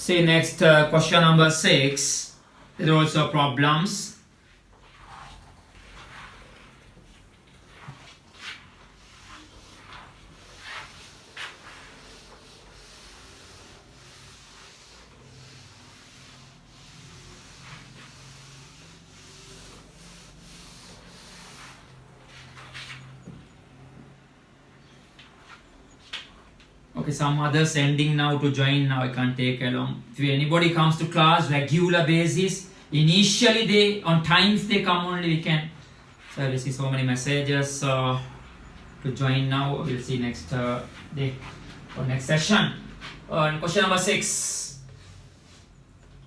See next question number 6. There are also problems. Okay, some others ending now to join now. I can't take along. If anybody comes to class regular basis, initially they on times they come only we can. So I see so many messages to join now. We'll see next day or next session. Question number 6.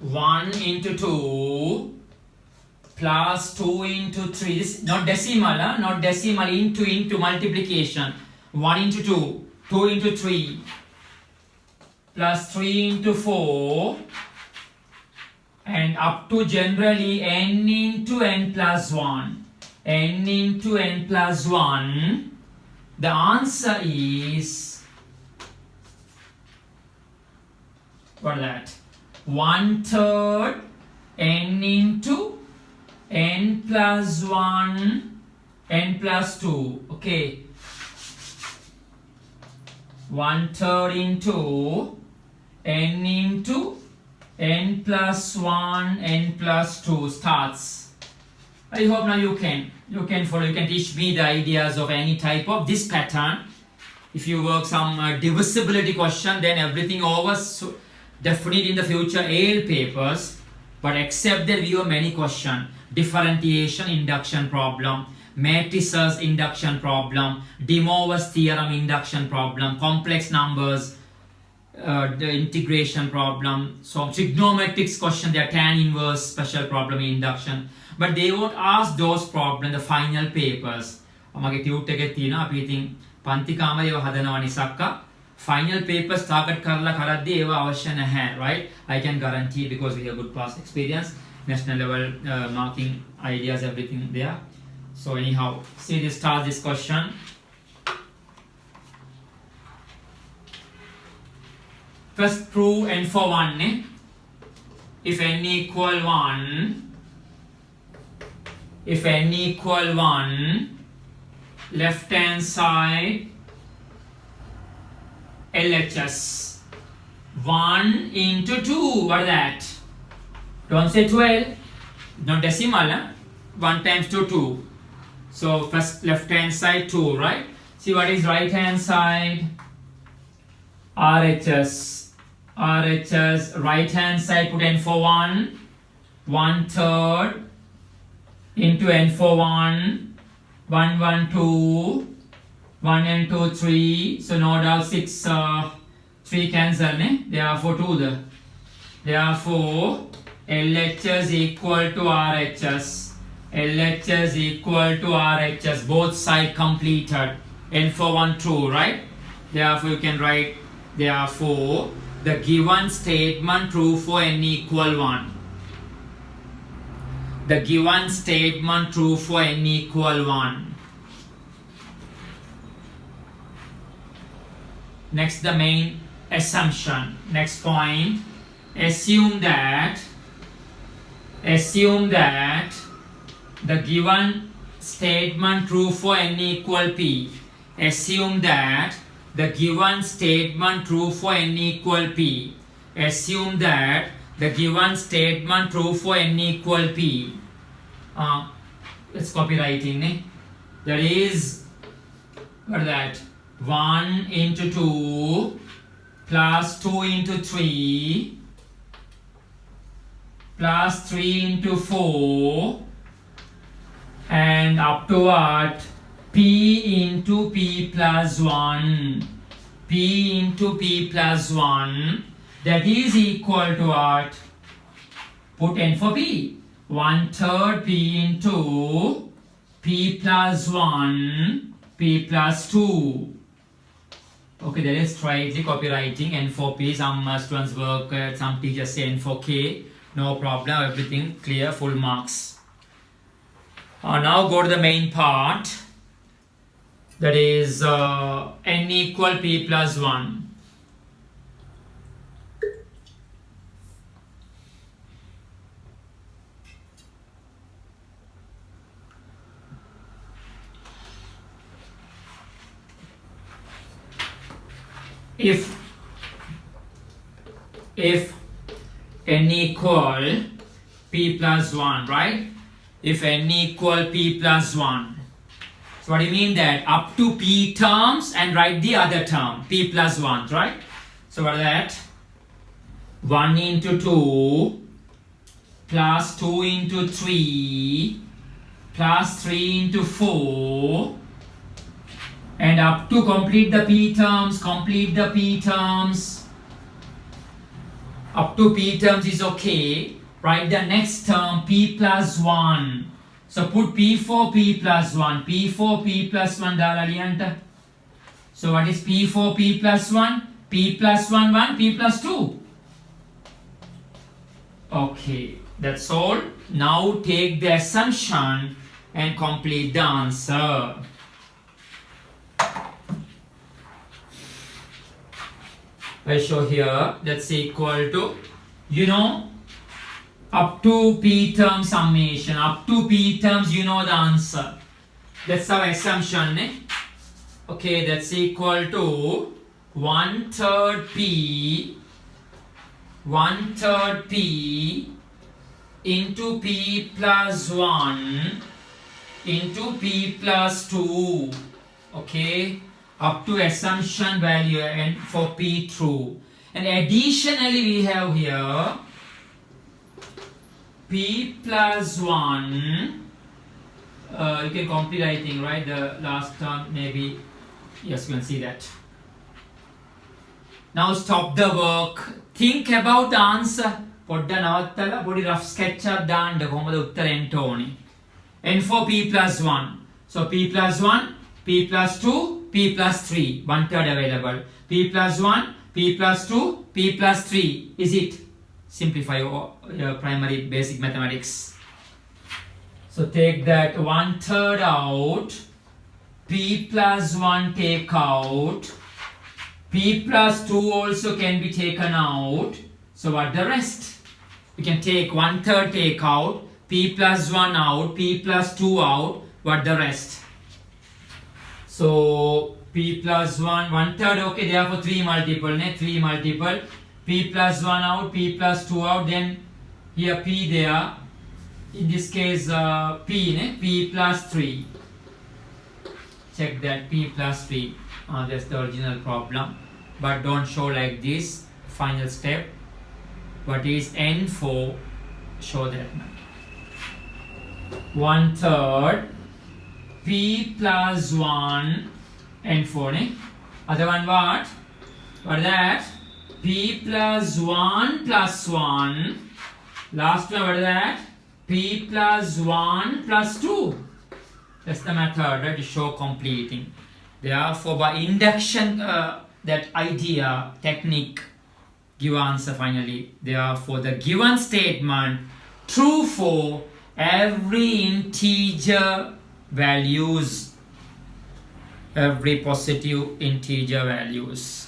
1 into 2 plus 2 into 3. This not decimal, not decimal. Into multiplication. 1 into 2. 2 into 3 plus 3 into 4 and up to generally n into n plus 1. N into n plus 1. The answer is what is that? 1/3 n into n plus 1 n plus 2. Okay. 1/3 into n into n plus 1 n plus 2 starts. I hope now you can follow. You can teach me the ideas of any type of this pattern. If you work some divisibility question, then everything over. So definitely in the future AL papers, but except that we have many questions. Differentiation induction problem, matrices induction problem, De Moivre's theorem induction problem, complex numbers, the integration problem, so trigonometrics question, they are tan inverse special problem in induction, but they won't ask those problems in the final papers. මගේ tute එකේ තියෙනවා අපි ඉතින් පන්ති කාමරේ ඒවා හදනවා නිසක්කා final papers target කරලා කරද්දී ඒවා අවශ්‍ය නැහැ, right? I can guarantee because we have good past experience, national level marking ideas, everything there. So anyhow, see this start this question. First prove n for 1. If n equal 1, if n equal 1, left hand side LHS 1 into 2. What is that? Don't say 12. Not decimal. 1 times 2, 2. So first left hand side 2, right? See what is right hand side? RHS. RHS right hand side put n for 1. 1/3 into n for 1. 1, 1, 2. 1 and 2, 3. So no doubt 6, 3 cancel. Therefore 2 the. Therefore LHS equal to RHS. LHS equal to RHS. Both sides completed. N for 1 true, right? Therefore you can write, therefore the given statement true for n equal 1. The given statement true for n equal 1. Next, the main assumption. Next point, assume that the given statement true for n equal p. Assume that the given statement true for n equal p. Assume that the given statement true for n equal p. Let's copywriting. That is, what is that? 1 into 2 plus 2 into 3 plus 3 into 4 and up to what? P into P plus 1. P into P plus 1. That is equal to what? Put n for P. 1/3 P into P plus 1. P plus 2. Okay, that is slightly copywriting. N for P. Some students work, some teachers say N for K. No problem, everything clear, full marks. Now go to the main part. That is n equal P plus 1. if n equal p plus 1, right? If n equal p plus 1. So what do you mean that? Up to p terms and write the other term, p plus 1, right? So what is that? 1 into 2 plus 2 into 3 plus 3 into 4 and up to complete the p terms, up to p terms is okay. Write the next term p plus 1. So put p4 p plus 1, p4 p plus 1 dala liyanta. So what is p4 p plus 1? P plus 1 1 p plus 2. Okay, that's all. Now take the assumption and complete the answer. I show here that's equal to, you know, up to p term summation, up to p terms, you know the answer. That's our assumption. Okay, that's equal to 1/3 p into p plus 1 into p plus 2. Okay, up to assumption value and for p true. And additionally we have here p plus 1. You can complete, I think, right? The last term maybe. Yes, you can see that. Now stop the work. Think about the answer. පොඩ්ඩ නවත්තලා පොඩි rough sketch එකක් දාන්න කොහොමද උත්තර එන්න ඕනේ. n for p plus 1. So p plus 1, p plus 2, p plus 3. 1/3 available. p plus 1, p plus 2, p plus 3. Is it? Simplify your primary basic mathematics. So take that 1/3 out. p plus 1 take out. P plus 2 also can be taken out. So what the rest? We can take 1/3 take out, p plus 1 out, p plus 2 out. What the rest? So p plus 1, 1/3, okay, therefore 3 multiple, 3 multiple. P plus 1 out, p plus 2 out, then here p there. In this case p plus 3. Check that, p plus 3. That's the original problem. But don't show like this. Final step. What is n for? Show that now. 1/3 p plus 1 n for other one what? What is that? P plus 1 plus 1. Last one what is that? P plus 1 plus 2. That's the method, right, to show completing. Therefore by induction, that idea, technique, give answer finally. Therefore the given statement true for every integer values, every positive integer values.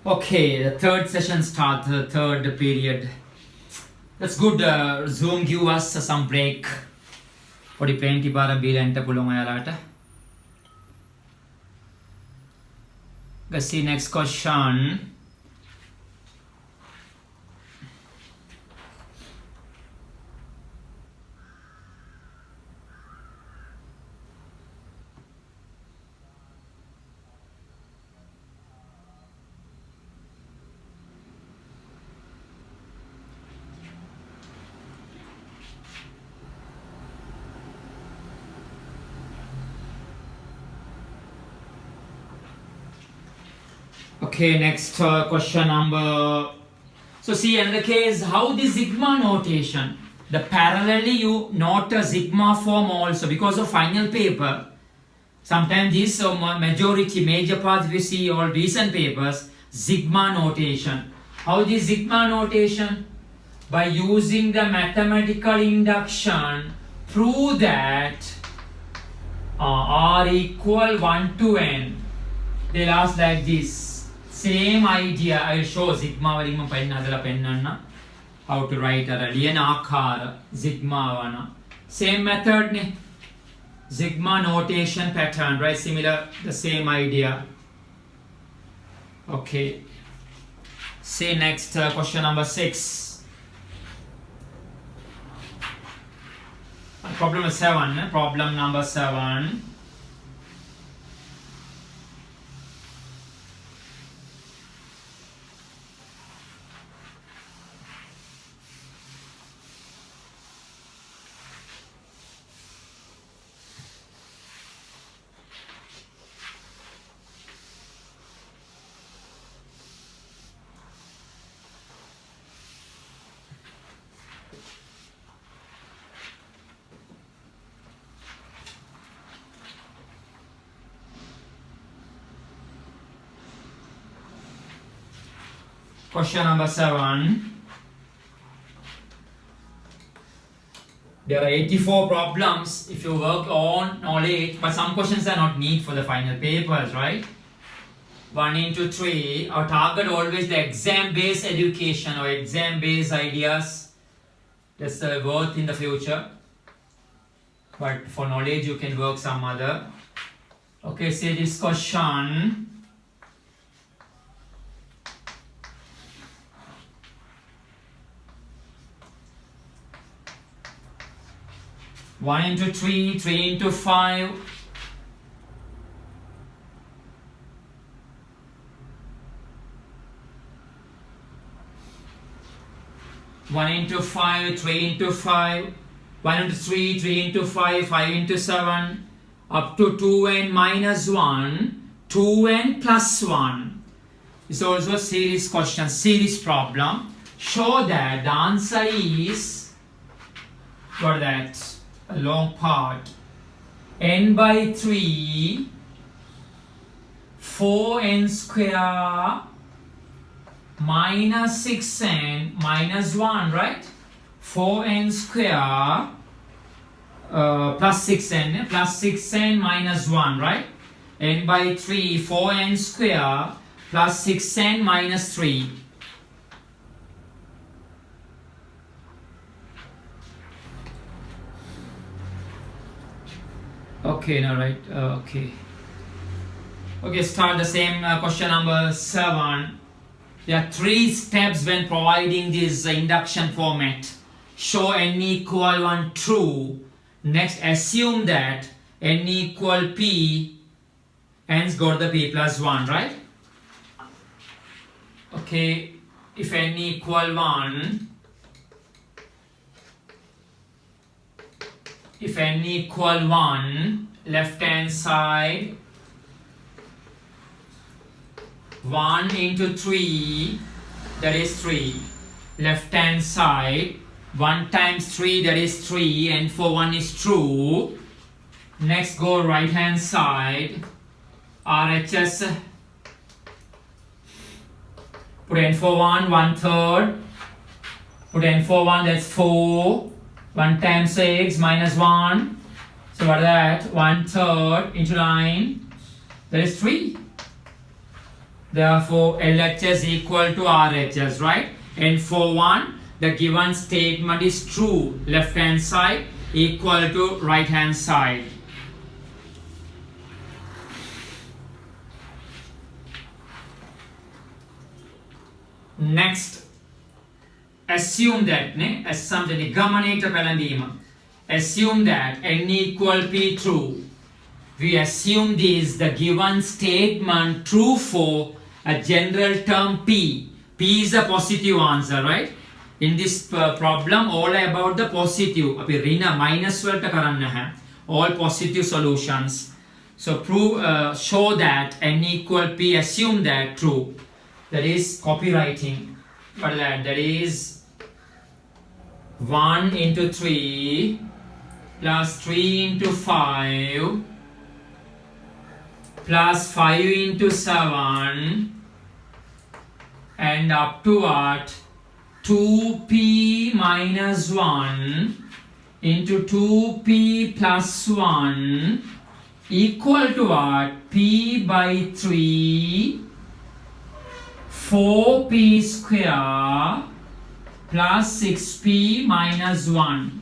Okay, the third session starts, the third period. That's good. Zoom give us some break. පොඩි plane ටිපාරක් බීලා එන්න පුළුවන් ඔයාලට. Let's see next question. Okay, next question number. So see another case, how the sigma notation. The parallelly you note a sigma form also because of final paper. Sometimes this major part we see all recent papers, sigma notation. How the sigma notation? By using the mathematical induction, prove that r equal 1 to n. They'll ask like this. Same idea. I will show sigma වලින්ම පෙන්න හදලා පෙන්නන්න. How to write a ලියන ආකාර sigma වන. Same method ne. Sigma notation pattern, right? Similar, the same idea. Okay. Say next question number 6. Problem 7. Problem number 7. Question number 7. There are 84 problems if you work on knowledge, but some questions are not need for the final papers, right? 1 into 3. Our target always the exam-based education or exam-based ideas. That's worth in the future. But for knowledge, you can work some other. Okay, say this question. 1 into 3, 3 into 5. 1 into 5, 3 into 5, 1 into 3, 3 into 5, 5 into 7, up to 2n minus 1, 2n plus 1. It's also a series question, series problem. Show that the answer is, what that? A long part. N by 3, 4n square minus 6n minus 1, right? 4n square plus 6n plus 6n minus 1, right? N by 3, 4n square plus 6n minus 3. Okay, now right, okay. Okay, start the same question number 7. There are 3 steps when providing this induction format. Show n equal 1 true. Next, assume that n equal p, hence got the p plus 1, right? Okay, if n equal 1, if n equal 1, left hand side 1 into 3, that is 3. Left hand side 1 times 3, that is 3, and for 1 is true. Next, go right hand side, RHS, put n for 1, 1/3, put n for 1, that's 4. 1 times 6 minus 1. So what is that? 1/3 into 9. That is 3. Therefore, LHS equal to RHS, right? And for 1, the given statement is true. Left hand side equal to right hand side. Next, assume that assume that n equal p true. We assume this the given statement true for a general term p. P is a positive answer, right? In this problem, all about the positive. Minus all positive solutions. So show that n equal p, assume that true. That is copywriting. What is that? That is 1 into 3 plus 3 into 5 plus 5 into 7 and up to what? 2p minus 1 into 2p plus 1 equal to what? P by 3 4p square plus 6p minus 1.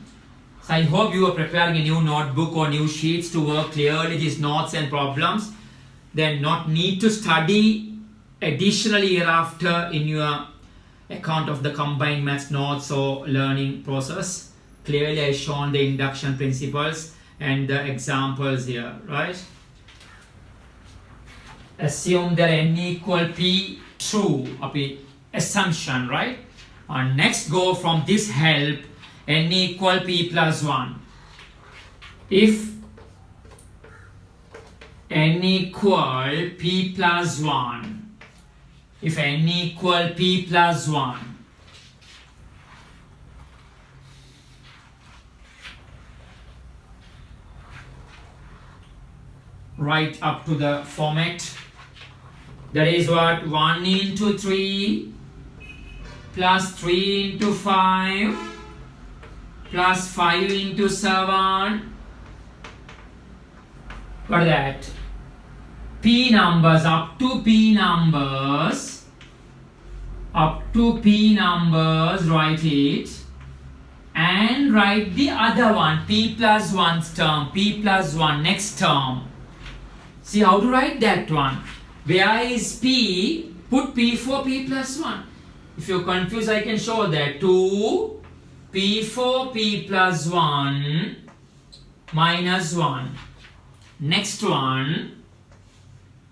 So I hope you are preparing a new notebook or new sheets to work clearly these notes and problems. Then not need to study additionally hereafter in your account of the combined maths notes or learning process. Clearly I shown the induction principles and the examples here, right? Assume that n equal p true, assumption, right? And next go from this help n equal p plus 1. If n equal p plus 1, if n equal p plus 1, right up to the format, that is what? 1 into 3 plus 3 into 5 plus 5 into 7. What is that? P numbers, up to P numbers, write it and write the other one, P plus 1's term, P plus 1 next term. See how to write that one. Where is P? Put P for P plus 1. If you're confused, I can show that. 2 P for P plus 1 minus 1. Next one,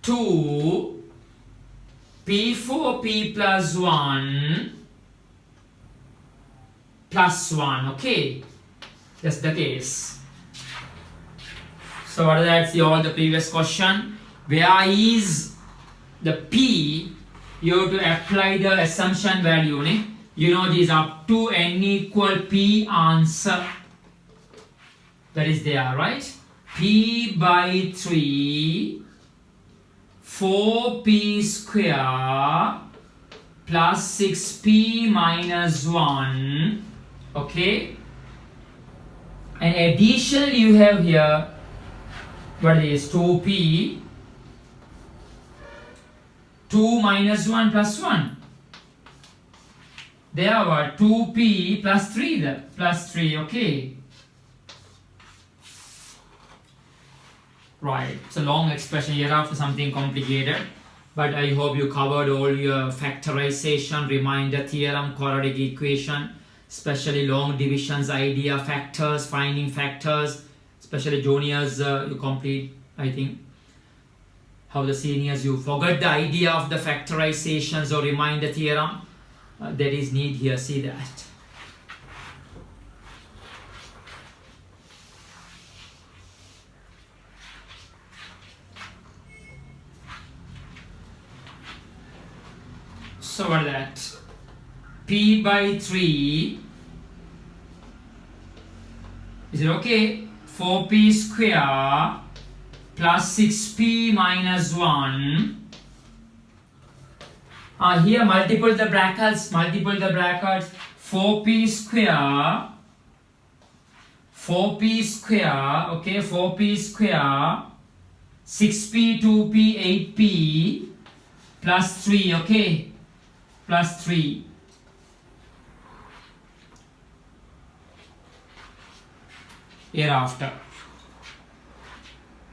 2 P for P plus 1 plus 1. Okay, that's the case. So what is that? See all the previous question. Where is the P? You have to apply the assumption value. You know this up to n equal P answer. That is there, right? P by 3 4p square plus 6p minus 1. Okay, and additionally you have here what is 2p, 2 minus 1 plus 1. There are 2p plus 3 there, plus 3. Okay, right, it's a long expression here after something complicated, but I hope you covered all your factorization, reminder theorem, quadratic equation, especially long divisions, idea, factors, finding factors, especially juniors you complete, I think. How the seniors, you forgot the idea of the factorizations or reminder theorem. There is need here, see that. So what is that? P by 3, is it okay? 4p square plus 6p minus 1. Here multiple the brackets, 4p square, okay, 4p square, 6p, 2p, 8p, plus 3, okay, plus 3. Hereafter,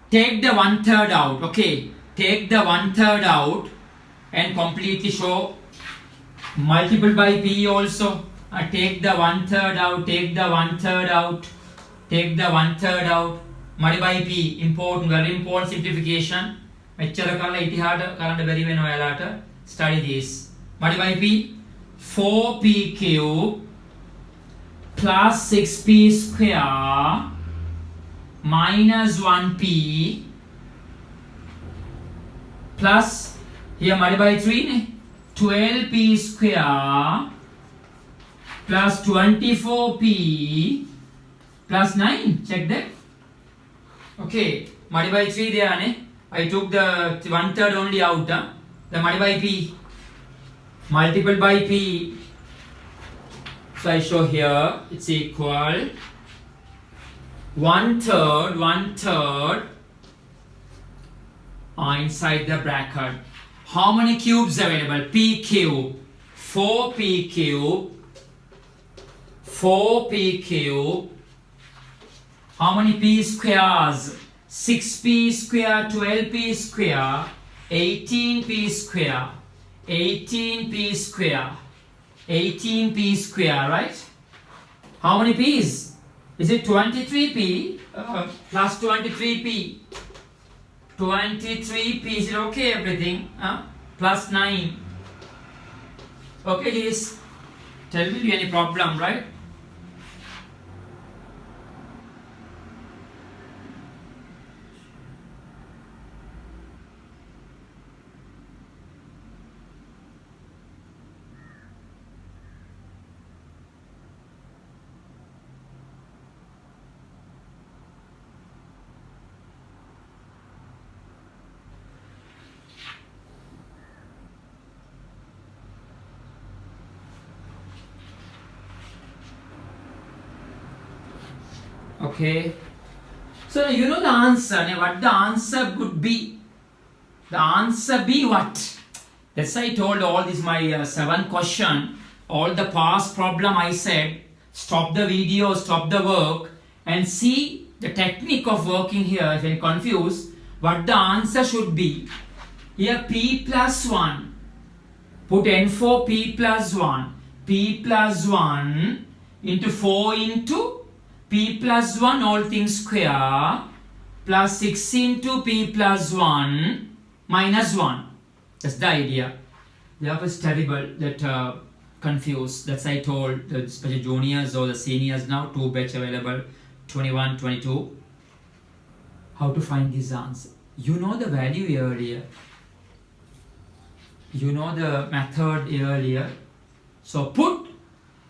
take the 1/3 out, okay, take the 1/3 out and completely show multiple by p also. Take the 1/3 out, take the 1/3 out, take the 1/3 out, multiply by p. Important, very important simplification. මෙච්චර කරලා ඉතිහාට කරන්න බැරි වෙනවා ඔයාලට. Study this. Multiply by p, 4p cube plus 6p square minus 1p plus here multiply by 3 12p square plus 24p plus 9. Check that. Okay, multiply by 3 there. I took the 1/3 only out. The multiply by p. Multiple by p. So I show here it's equal 1/3 inside the bracket. How many cubes available? P cube, 4p cube, 4p cube. How many p squares? 6p square, 12p square, 18p square, 18p square, 18p square, right? How many p's? Is it 23p plus 23p? 23p, is it okay everything? Plus 9. Okay, this tell me any problem, right? Okay, so you know the answer. What the answer could be? The answer be what? That's why I told all this my 7 question. All the past problem I said. Stop the video, stop the work, and see the technique of working here. If you're confused, what the answer should be? Here p plus 1. Put n4 p plus 1. P plus 1 into 4 into p plus 1 all things square plus 6 into p plus 1 minus 1. That's the idea. That was terrible, that confused. That's I told the especially juniors or the seniors now, 2 batch available, 21, 22. How to find this answer? You know the value earlier. You know the method earlier. So put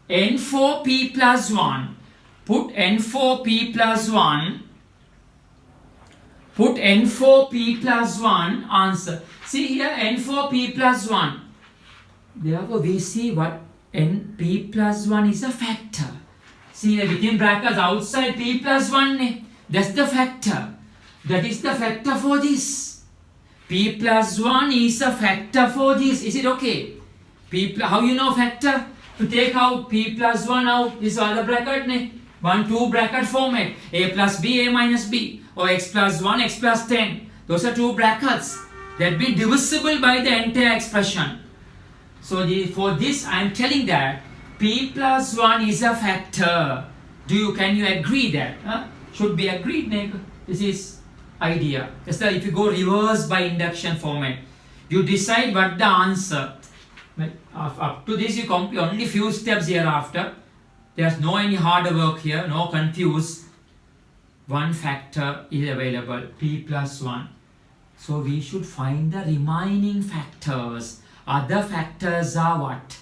n4p plus 1. Put n4p plus 1. Put n4p plus 1 answer. See here n4p plus 1. Therefore we see what np plus 1 is a factor. See within brackets outside p plus 1. That's the factor. That is the factor for this. P plus 1 is a factor for this. Is it okay? How you know factor? To take out p plus 1 out. This is other bracket. 1, 2 bracket format. A plus b, a minus b. Or x plus 1, x plus 10. Those are 2 brackets. That be divisible by the entire expression. So for this I am telling that p plus 1 is a factor. Can you agree that? Should be agreed. This is idea. Just that if you go reverse by induction format, you decide what the answer. Up to this you complete only few steps hereafter. There's no any harder work here, no confuse. One factor is available, p plus 1. So we should find the remaining factors. Other factors are what?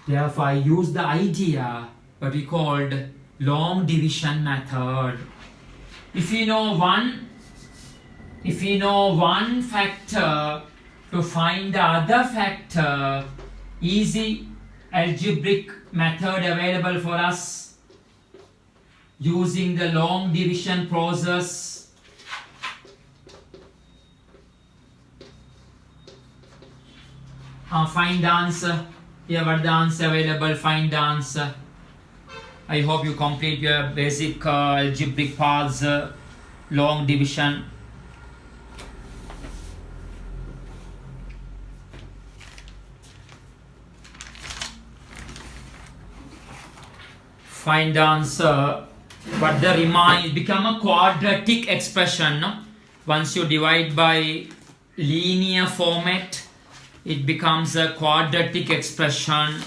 Therefore I use the idea what we called long division method. If you know one factor, to find the other factor, easy algebraic method available for us using the long division process. Find the answer. Here what the answer available, find the answer. I hope you complete your basic algebraic paths, long division. Find the answer. What the remains become a quadratic expression. No? Once you divide by linear format, it becomes a quadratic expression.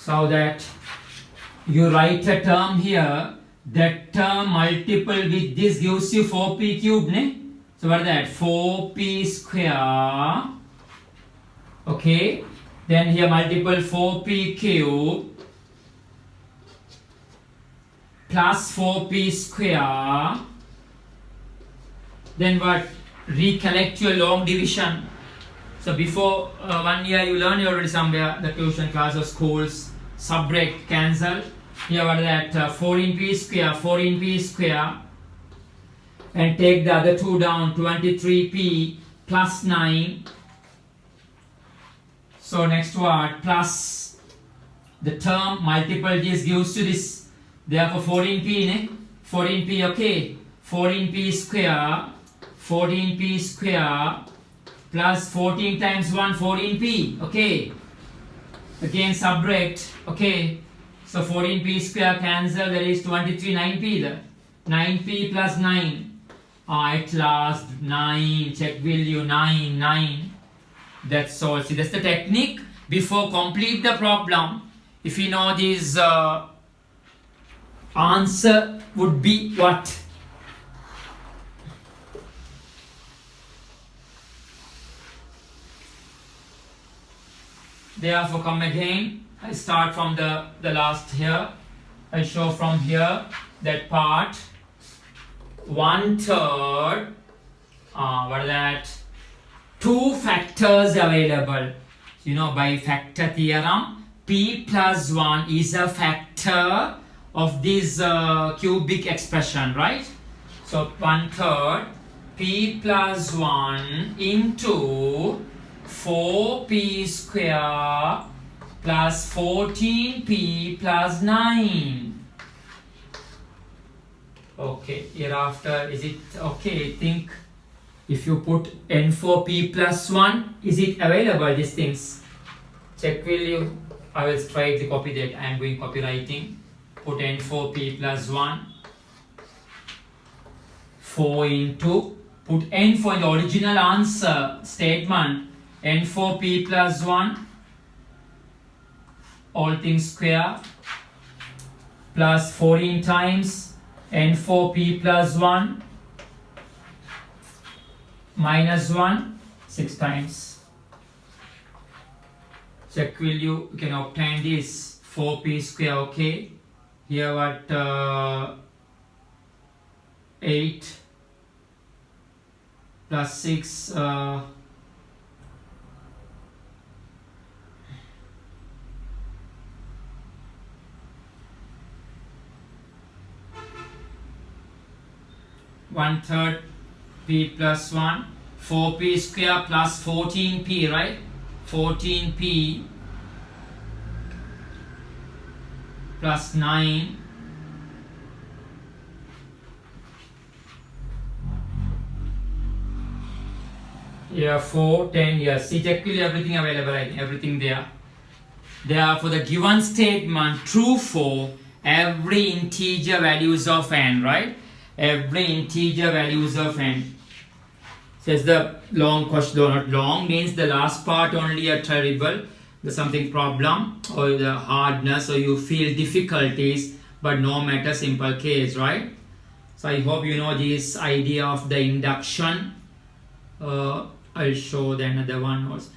So that you write a term here, that term multiple with this gives you 4p cube, ne? So what is that? 4p square. Okay. Then here multiple 4p cube plus 4p square. Then what? Recollect your long division. So before 1 year you learn already somewhere, the tuition class or schools, subtract, cancel. Here what is that? 14p square, 14p square. And take the other two down, 23p plus 9. So next word, plus the term multiple this gives to this. Therefore 14p, ne? 14p, okay. 14p square, 14p square plus 14 times 1, 14p, okay. Again subtract, okay. So 14p square cancel, there is 23, 9p there. 9p plus 9. At last 9, check value 9, 9. That's all. See, that's the technique before complete the problem. If you know this answer would be what? Therefore come again. I start from the last here. I show from here that part. 1/3. What is that? 2 factors available. So, you know, by factor theorem, p plus 1 is a factor of this cubic expression, right? So 1/3 p plus 1 into 4p square plus 14p plus 9. Okay, hereafter is it okay? Think if you put n4p plus 1, is it available, these things? Check will you? I will try to copy that. I am doing copywriting. Put n4p plus 1. 4 into, put n4 in the original answer statement. n4p plus 1. All things square. Plus 14 times n4p plus 1 minus 1, 6 times. Check will you can obtain this 4p square, okay. Here what 8 plus 6 1/3 p plus 1, 4p square plus 14p, right? 14p plus 9 here 4, 10 here. See, technically everything available, I think, everything there. Therefore, the given statement true for every integer values of n, right? Every integer values of n. Says the long question, though not long, means the last part only a terrible, the something problem or the hardness, or you feel difficulties, but no matter, simple case, right? So I hope you know this idea of the induction. I'll show the another one also.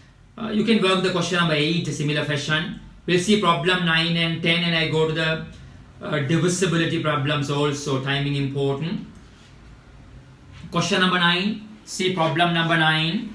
You can work the question number 8 similar fashion. We'll see problem 9 and 10, and I go to the divisibility problems also, timing important. Question number 9, see problem number 9.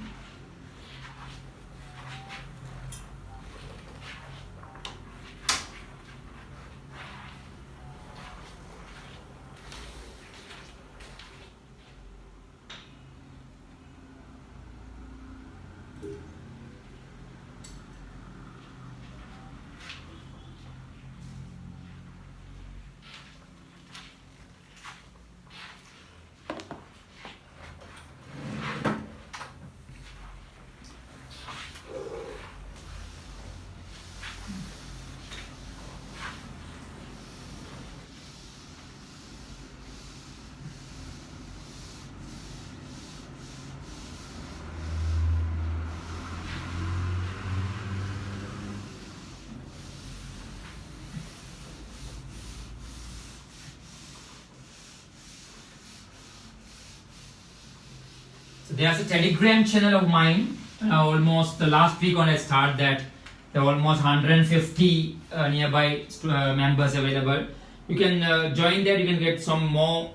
So there's a Telegram channel of mine. Almost the last week when I start that, there are almost 150 nearby members available. You can join there. You can get some more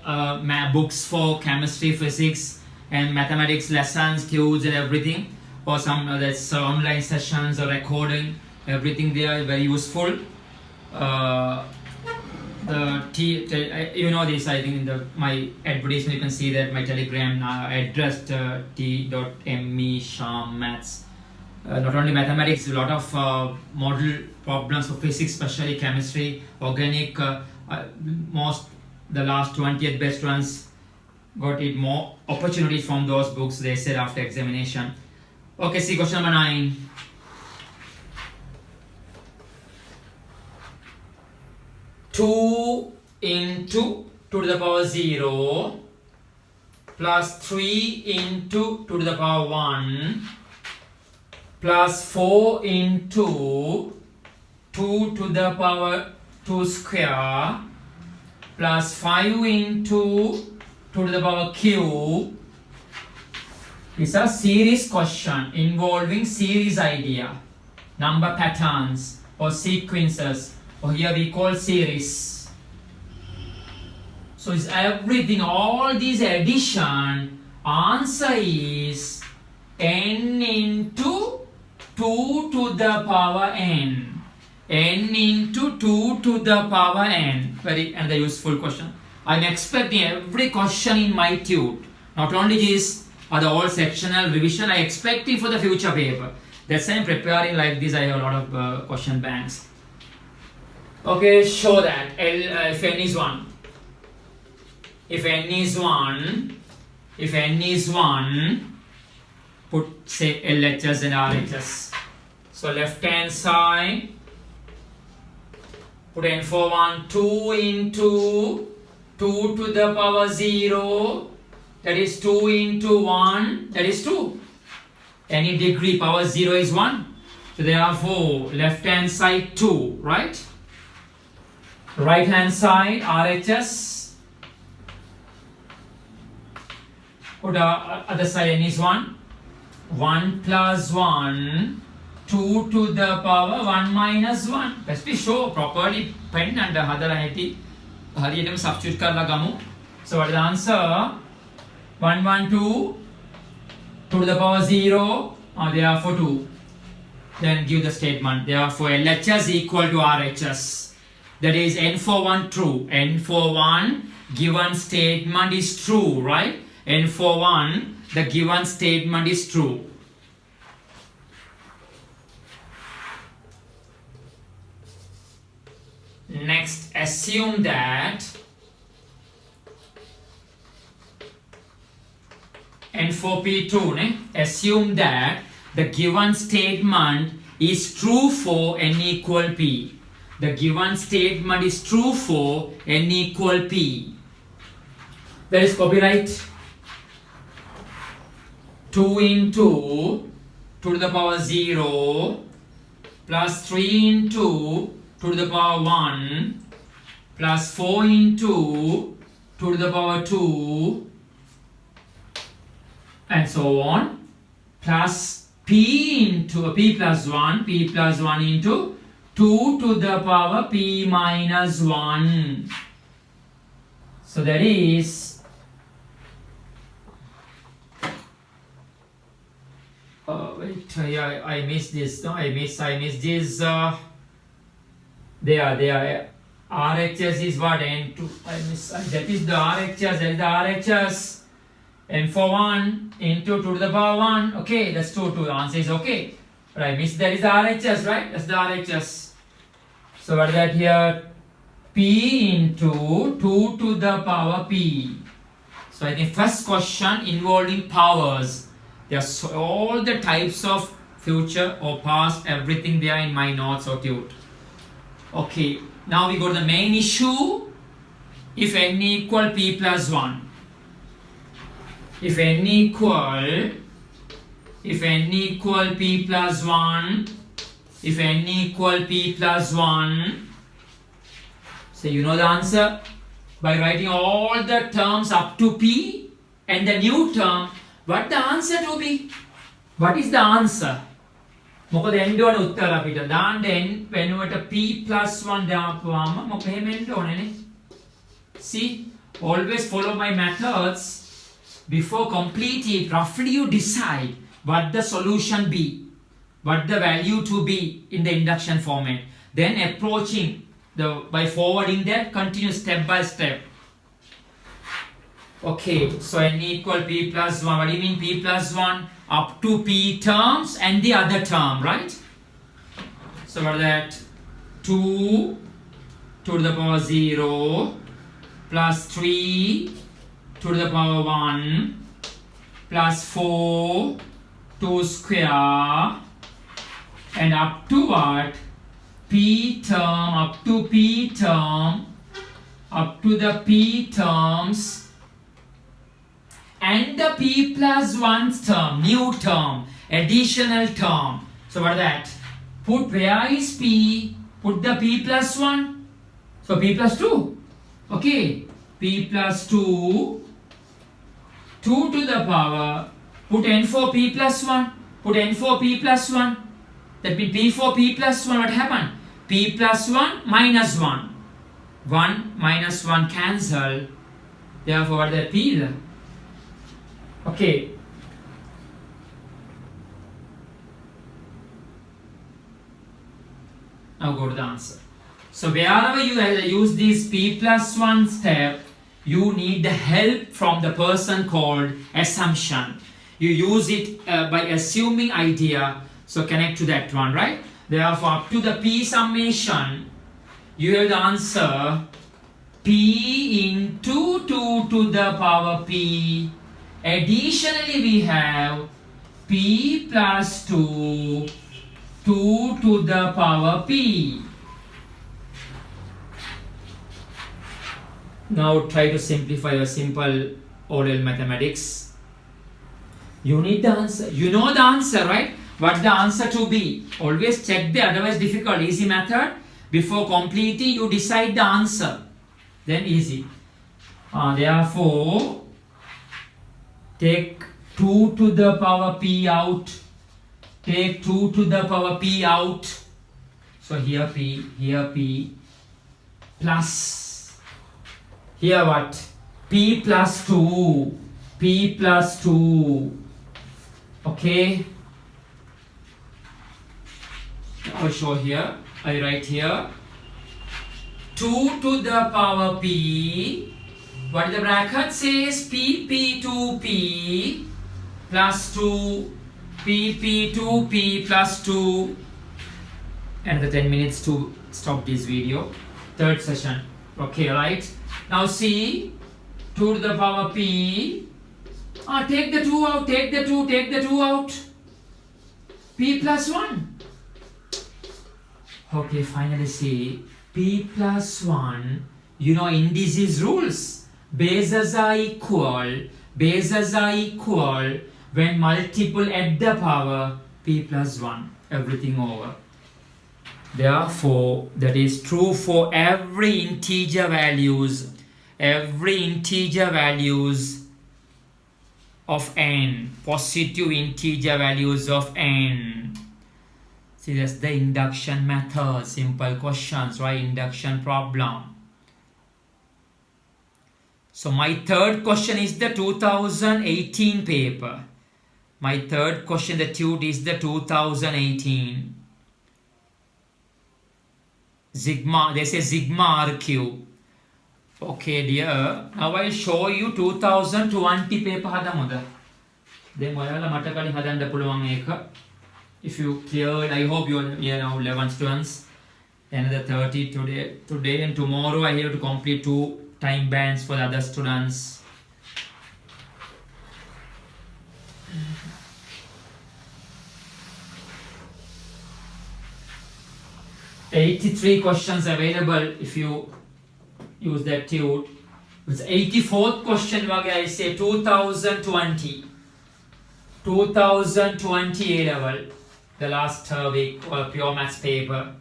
books for chemistry, physics, and mathematics lessons, tunes, and everything. Or some that's online sessions or recording. Everything there is very useful. You know this, I think in my advertisement you can see that my Telegram addressed t.me SHAMsir. Not only mathematics, a lot of model problems for physics, especially chemistry, organic. The last 20th best ones got it more opportunities from those books, they said, after examination. Okay, see question number 9. 2 into 2 to the power 0 plus 3 into 2 to the power 1 plus 4 into 2 to the power 2 square plus 5 into 2 to the power cube is a series question involving series idea, number patterns or sequences, or here we call series. So it's everything, all these addition, answer is n into 2 to the power n. N into 2 to the power n. Very another useful question. I'm expecting every question in my tute. Not only this, the whole sectional revision I expecting for the future paper. That's why I'm preparing like this. I have a lot of question banks. Okay, show that if n is 1. If n is 1, put say LHS and RHS. So left hand side, put n for 1, 2 into 2 to the power 0, that is 2 into 1, that is 2. Any degree, power 0 is 1. So therefore, left hand side 2, right? Right hand side, RHS. Put other side, n is 1. 1 plus 1, 2 to the power 1 minus 1. Let's be sure properly pen and other identity. Substitute karla gamu. So what is the answer? 1, 1, 2, 2 to the power 0, therefore 2. Then give the statement. Therefore LHS equal to RHS. That is n for 1 true. N for 1 given statement is true, right? N for 1, the given statement is true. Next, assume that n for P2, assume that the given statement is true for n equal P. The given statement is true for n equal P. There is copyright. 2 into 2 to the power 0 plus 3 into 2 to the power 1 plus 4 into 2 to the power 2 and so on, plus p into p plus 1 into 2 to the power p minus 1. So that is wait, I missed this. No, I missed this. There. RHS is what? N2. I miss. That is the RHS. That is the RHS. N for 1 into 2 to the power 1. Okay, that's 2. The answer is okay. But I missed that is the RHS, right? That's the RHS. So what is that here? P into 2 to the power P. So I think first question involving powers. There's all the types of future or past, everything there in my notes or tute. Okay, now we go to the main issue. If n equal p plus 1. If n equal p plus 1. If n equal p plus 1. So you know the answer by writing all the terms up to p and the new term What the answer to be? What is the answer? මොකද එන්න ඕනේ උත්තර අපිට දාන්න n වෙනුවට p + 1 දාපුවාම මොකද එහෙම එන්න ඕනේනේ. See, always follow my methods. Before complete it, roughly you decide what the solution be, what the value to be in the induction format. Then approaching by forwarding that, continue step by step. Okay, so n equal p + 1. What do you mean p + 1? Up to p terms and the other term, right? So what is that? 2 to the power 0 plus 3 to the power 1 plus 4 2 square and up to what? P term, up to p term, up to the p terms and the p + 1 term, new term, additional term. So what is that? Put where is p? Put the p + 1. So p + 2. Okay, p + 2, 2 to the power, put n for p + 1, put n for p + 1. That means p for p + 1, what happened? P + 1 minus 1. 1 minus 1 cancel. Therefore, what is that p there? Okay. Now go to the answer. So wherever you use this p + 1 step, you need the help from the person called assumption. You use it by assuming idea. So connect to that one, right? Therefore, up to the p summation, you have the answer p into 2 to the power p. Additionally, we have p + 2, 2 to the power p. Now try to simplify your simple oral mathematics. You need the answer. You know the answer, right? What the answer to be? Always check the otherwise difficult. Easy method. Before completing, you decide the answer. Then easy. Therefore, take 2 to the power p out. Take 2 to the power p out. So here p plus. Here what? P + 2. P + 2. Okay. I'll show here. I write here 2 to the power p. What the bracket says? pp2p plus 2, pp2p plus 2. And the 10 minutes to stop this video. Third session. Okay, right? Now see 2 to the power p. Take the 2 out, take the 2, take the 2 out. P + 1. Okay, finally see p + 1. You know indices rules. Bases are equal when multiple at the power p + 1. Everything over. Therefore, that is true for every integer values of n, positive integer values of n. See, that's the induction method. Simple questions, right? Induction problem. So my third question is the 2018 paper. My third question, the tute is the 2018. Sigma, they say sigma r cube. Okay, dear. Now I'll show you 2020 paper hadamuda. Then ඔයාලා මට කලින් හදන්න පුළුවන් ඒක. If you cleared, I hope you know 11 students. Another 30 today and tomorrow I have to complete 2 time bands for the other students. $83 questions available if you use that tute. It's 84th question wage I say 2020 A level, the last week pure maths paper.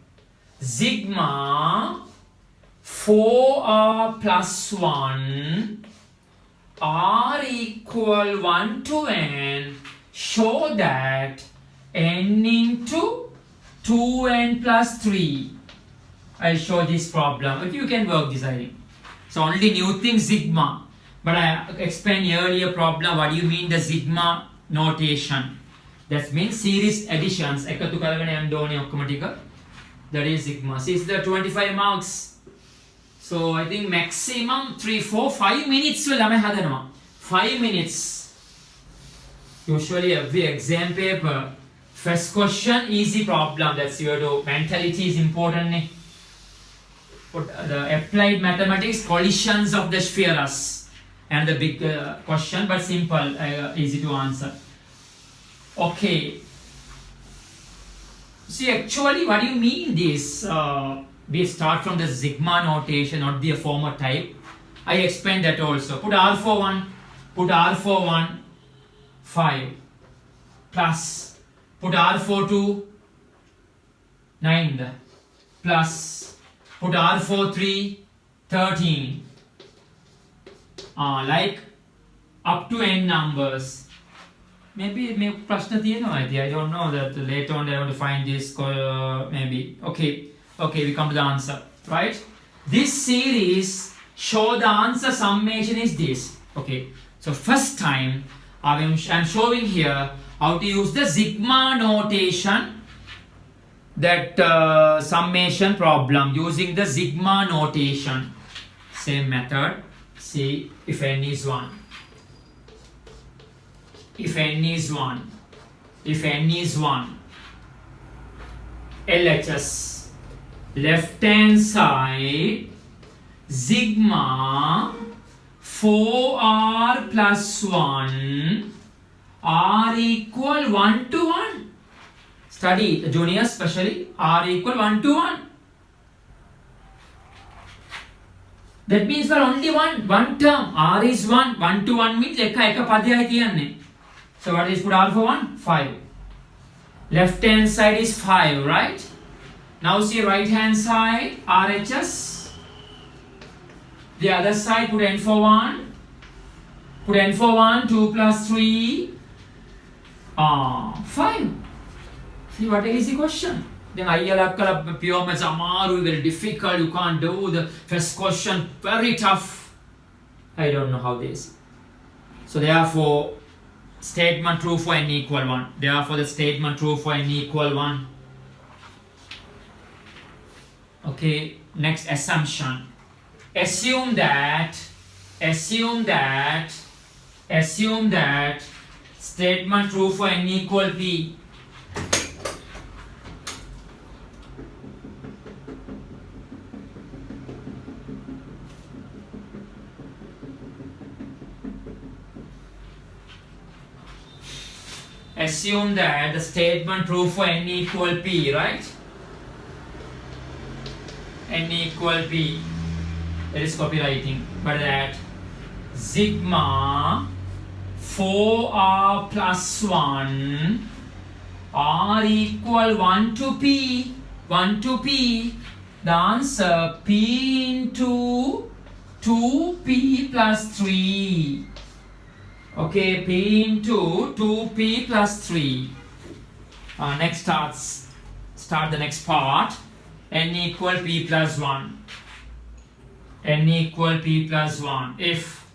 Sigma 4r plus 1 r equal 1 to n, show that n into 2n plus 3. I'll show this problem. If you can work this, I think. So only new thing sigma. But I explained earlier problem. What do you mean the sigma notation? That means series additions. That is sigma. See, it's the 25 marks. So I think maximum 3, 4, 5 minutes will 5 minutes. Usually every exam paper, first question easy problem. That's your mentality is important. The applied mathematics, collisions of the spheres, and the big question, but simple, easy to answer. Okay. See, actually, what do you mean this? We start from the sigma notation, not the former type. I explained that also. Put r for 1, put r for 1, 5, plus, put r for 2, 9, plus, put r for 3, 13. Like up to n numbers. Maybe question I don't know that later on I want to find this maybe. Okay, we come to the answer, right? This series show the answer summation is this. Okay, so first time I'm showing here how to use the sigma notation, that summation problem using the sigma notation. Same method. See, if n is 1. If n is 1, if n is 1, LHS, left hand side, sigma 4r plus 1, r equal 1 to 1. Study, the juniors especially, r equal 1 to 1. That means for only one term, r is 1, 1 to 1 means eka padhyaya tiyanne. So what is put r for 1? 5. Left hand side is 5, right? Now see right hand side, RHS. The other side put n for 1. Put n for 1, 2 plus 3, 5. See what is the question? Then ILAkkala pure maths amaru, very difficult, you can't do the first question, very tough. I don't know how this. So therefore, statement true for n equal 1. Therefore, the statement true for n equal 1. Okay, next assumption. Assume that statement true for n equal p. Assume that the statement true for n equal p, right? N equal p. That is copywriting. But that sigma 4r plus 1 r equal 1 to p. 1 to p. The answer p into 2p plus 3. Okay, p into 2p plus 3. Next start the next part. N equal p plus 1. N equal p plus 1. If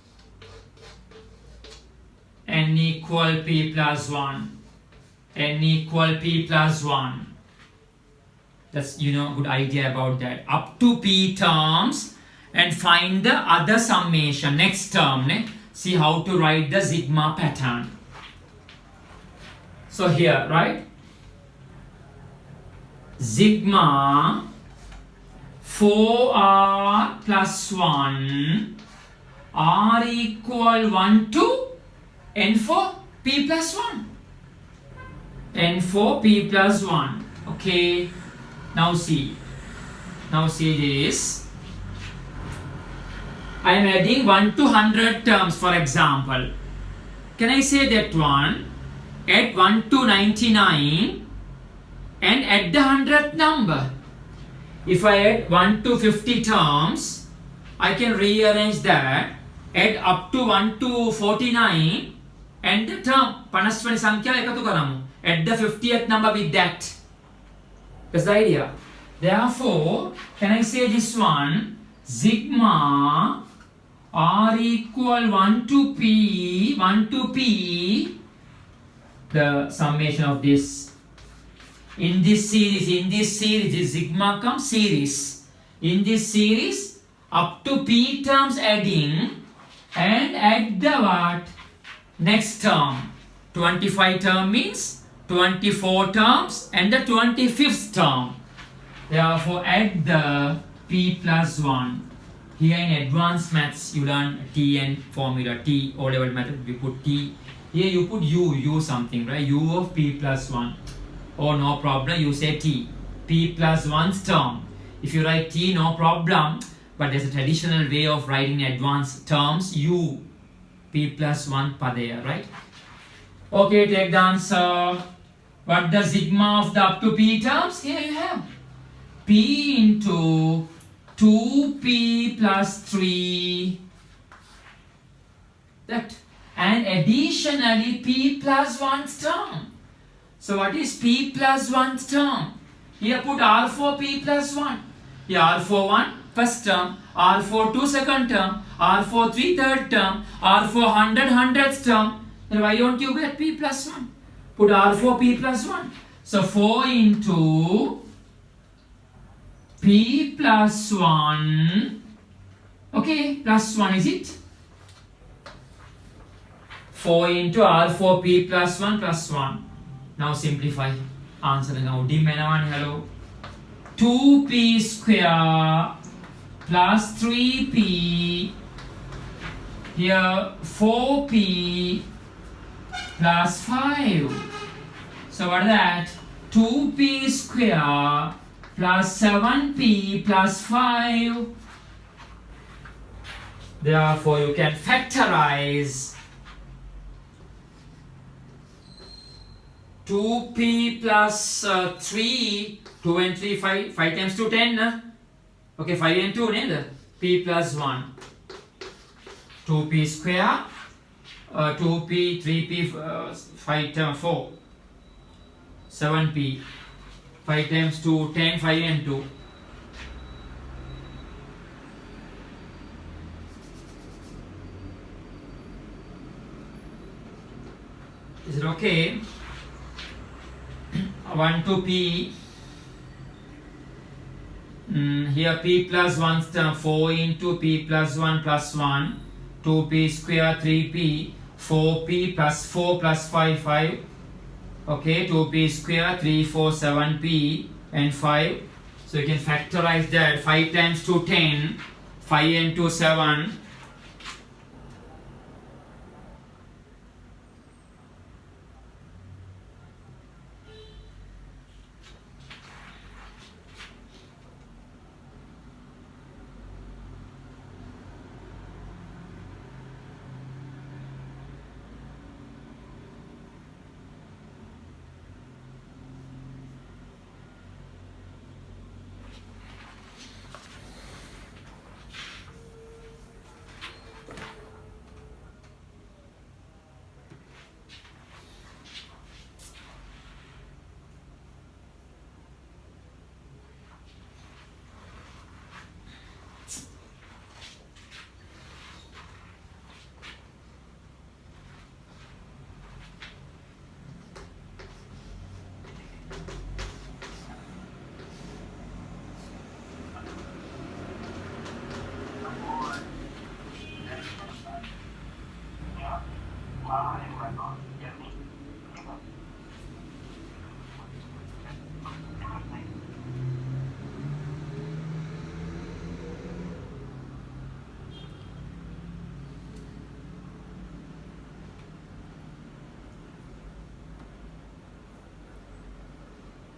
n equal p plus 1. N equal p plus 1. That's good idea about that. Up to p terms and find the other summation. Next term. See how to write the sigma pattern. So here, right? Sigma 4r plus 1 r equal 1 to n for p plus 1. N for p plus 1. Okay. Now see this. I am adding 1 to 100 terms, for example. Can I say that one? Add 1 to 99 and add the 100th number. If I add 1 to 50 terms, I can rearrange that add up to 1 to 49 and the term 50 වෙනි සංඛ්‍යාව එකතු කරමු. Add the 50th number with that. That's the idea. Therefore, can I say this one? Sigma r equal 1 to p, the summation of this. In this series, sigma comes series. In this series, up to p terms adding and add the what? Next term. 25 term means 24 terms and the 25th term. Therefore, add the p plus 1. Here in advanced maths, you learn T and formula. T, O-level method, we put T. Here you put U something, right? U of p plus 1. Oh, no problem, you say T. P plus 1's term. If you write T, no problem. But there's a traditional way of writing advanced terms. U, p plus 1 padaya, right? Okay, take the answer. What the sigma of the up to p terms? Here you have p into 2p plus 3. That. And additionally p plus 1's term. So what is p plus 1's term? Here put r4p plus 1. Here r41 first term, r42 second term, r43 third term, r400 hundredth term. Then why don't you get p plus 1? Put r4p plus 1. So 4 into p plus 1. Okay, plus 1 is it? 4 into r4p plus 1 plus 1. Now simplify. Answer now. Hello. 2p square plus 3p. Here 4p plus 5. So what is that? 2p square plus 7p plus 5. Therefore, you can factorize 2p plus 3, 2 and 3, 5 times 2, 10. Okay, 5 and 2, neither. P plus 1. 2p square, 2p, 3p, 5 times 4. 7p. 5 times 2, 10, 5 and 2. Is it okay? 1 to p. Here p plus 1 term 4 into p plus 1 plus 1. 2p square 3p. 4p plus 4 plus 5, 5. Okay, 2p square 3, 4, 7p and 5. So you can factorize that. 5 times 2, 10. 5 and 2, 7.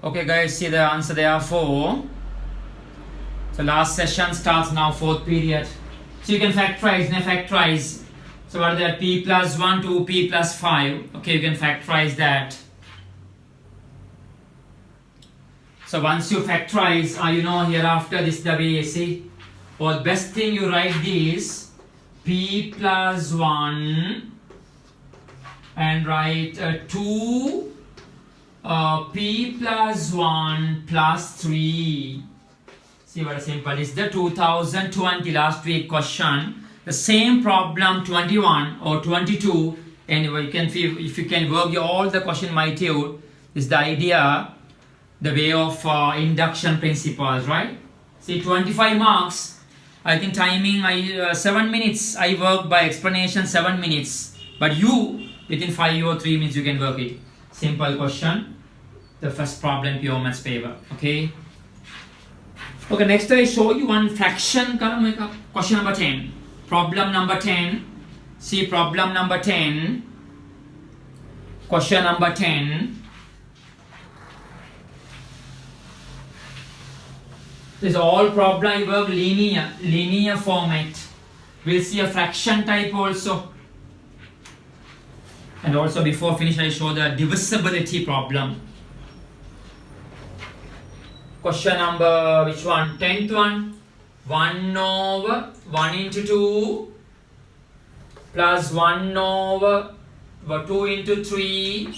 Okay guys, see the answer there 4. So last session starts now, 4th period. So you can factorize. So what is that? P plus 1 to p plus 5. Okay, you can factorize that. So once you factorize, you know hereafter this is the way, see. Or best thing you write this p plus 1 and write 2 p plus 1 plus 3. See what a simple is the 2020 last week question. The same problem 21 or 22. Anyway, you can feel if you can work all the question magnitude is the idea, the way of induction principles, right? See 25 marks. I think timing 7 minutes. I work by explanation 7 minutes. But you within 5 or 3 minutes you can work it. Simple question. The first problem pure maths paper. Okay. Okay. Next I show you one fraction. Question number 10. Problem number 10. See problem number 10. Question number 10. This all problem work linear format. We'll see a fraction type also. And also before finish I show the divisibility problem. Question number which one? 10th one. 1 over 1 into 2 plus 1 over 2 into 3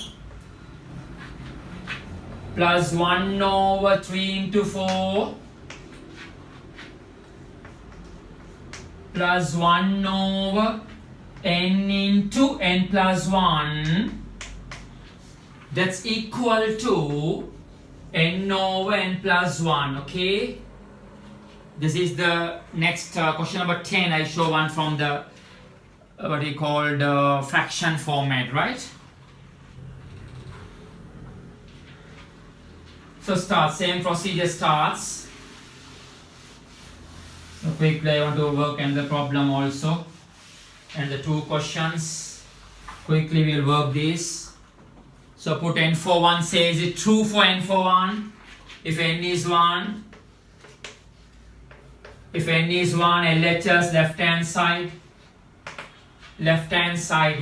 plus 1 over 3 into 4 plus 1 over n into n plus 1, that's equal to n over n plus 1. Okay, this is the next question number 10. I show one from the what we call the fraction format, right? So start, same procedure starts. So quickly I want to work and the problem also and the two questions. Quickly we'll work this. So put n for 1, says it true for n for 1. If n is 1, if n is 1, LHS left hand side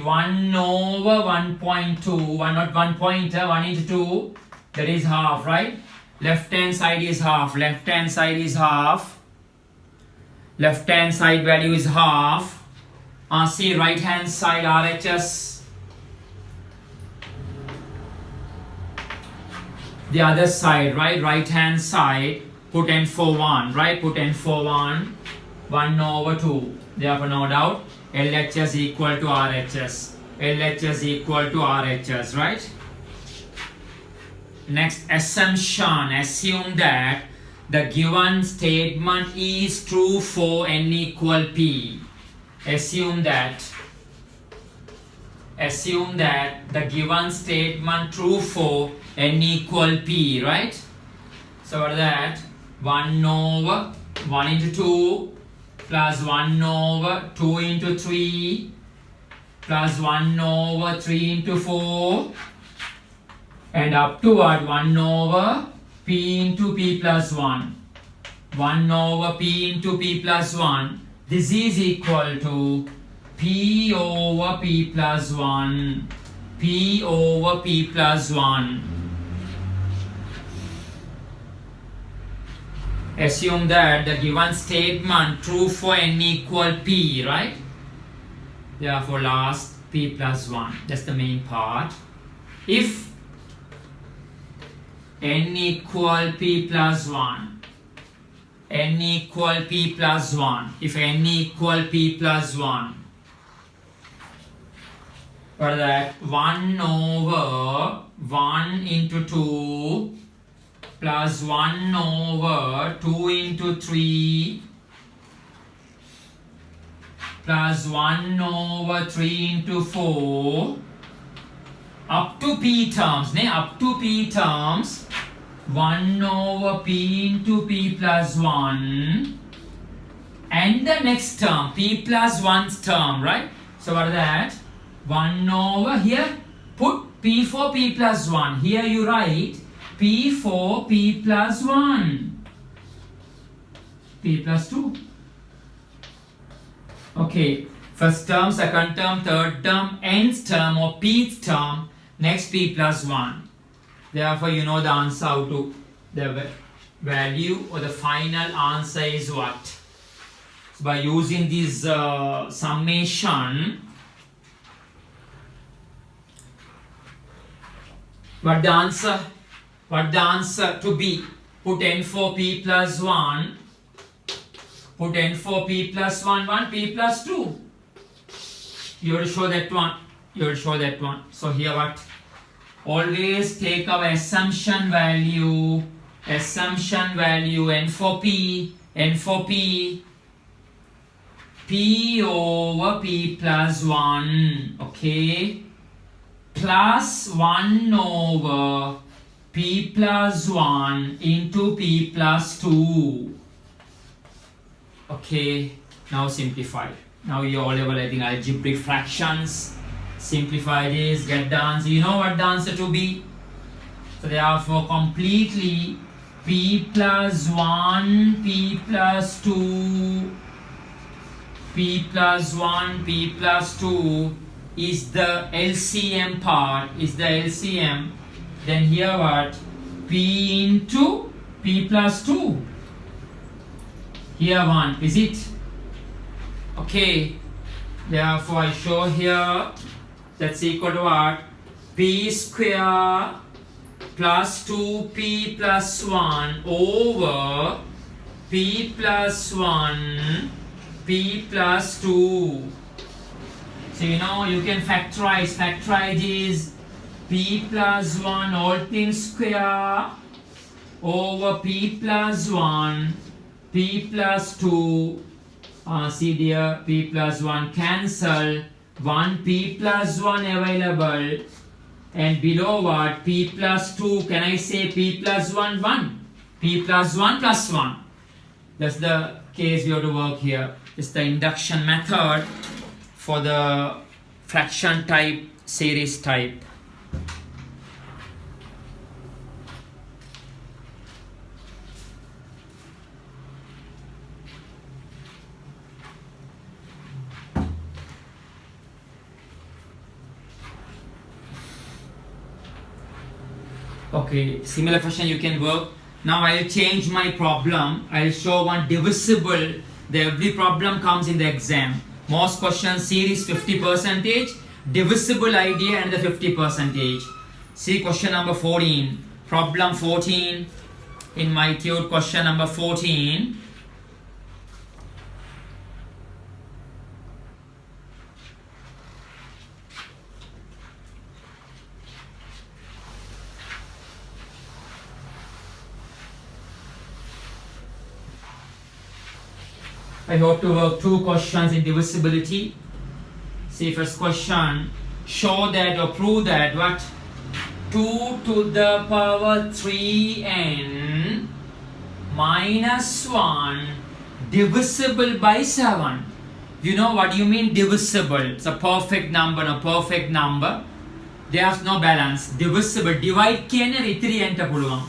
1 over 1.2, 1 not 1 pointer, 1 into 2, that is half, right? Left hand side is half, left hand side is half, left hand side value is half. See right hand side RHS, the other side, right hand side, put n for 1, right? Put n for 1, 1 over 2. Therefore no doubt LHS equal to RHS, LHS equal to RHS, right? Next assumption, assume that the given statement is true for n equal p. Assume that the given statement true for n equal p, right? So what is that? 1 over 1 into 2 plus 1 over 2 into 3 plus 1 over 3 into 4 and upward 1 over p into p plus 1. 1 over p into p plus 1. This is equal to p over p plus 1. P over p plus 1. Assume that the given statement true for n equal p, right? Therefore last p plus 1. That's the main part. If n equal p plus 1, n equal p plus 1, if n equal p plus 1, for that 1 over 1 into 2 plus 1 over 2 into 3 plus 1 over 3 into 4 up to p terms, up to p terms, 1 over p into p plus 1 and the next term, p plus 1's term, right? So what is that? 1 over here, put p for p plus 1. Here you write p for p plus 1, p plus 2. Okay, first term, second term, third term, nth term or pth term, next p plus 1. Therefore you know the answer how to, the value or the final answer is what? So by using this summation, what the answer? What the answer to be? Put n for p plus 1. Put n for p plus 1, 1, p plus 2. You will show that one. You will show that one. So here what? Always take our assumption value. Assumption value n for p. N for p. P over p plus 1. Okay. Plus 1 over p plus 1 into p plus 2. Okay, now simplify. Now you all level, I think, algebraic fractions. Simplify this, get the answer. You know what the answer to be? So therefore completely p plus 1, p plus 2, p plus 1, p plus 2 is the LCM part, is the LCM. Then here what? P into p plus 2. Here 1, is it? Okay. Therefore I show here that's equal to what? P square plus 2p plus 1 over p plus 1 p plus 2. So you know you can factorize. Factorize is p plus 1 all things square over p plus 1 p plus 2. See there, p plus 1 cancel. 1 p plus 1 available. And below what? P plus 2. Can I say p plus 1 1? P plus 1 plus 1. That's the case we have to work here. It's the induction method for the fraction type, series type. Okay, similar fashion you can work. Now I'll change my problem. I'll show one divisible. Every problem comes in the exam. Most questions series 50%, divisible idea and the 50%. See question number 14. Problem 14 in my tude, question number 14. I hope to work 2 questions in divisibility. See first question. Show that or prove that what? 2 to the power 3n minus 1 divisible by 7. You know what you mean divisible? It's a perfect number, no perfect number. There's no balance. Divisible. Divide kena itri enta puluvam.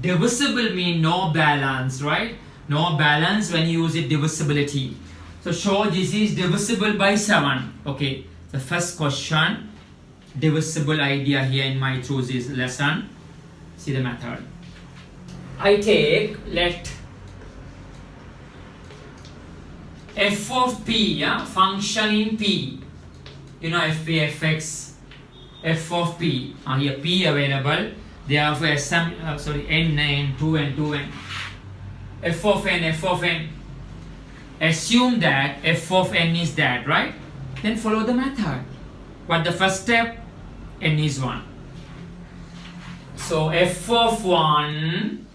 Divisible mean no balance, right? No balance when you use it divisibility. So show this is divisible by 7. Okay, the first question, divisible idea here in my choose this lesson. See the method. I take, let f of p, yeah, function in p. You know fp, fx, f of p. Here p available. Therefore n, 2n, 2n. F of n, f of n. Assume that f of n is that, right? Then follow the method. But the first step, n is 1. So f of 1,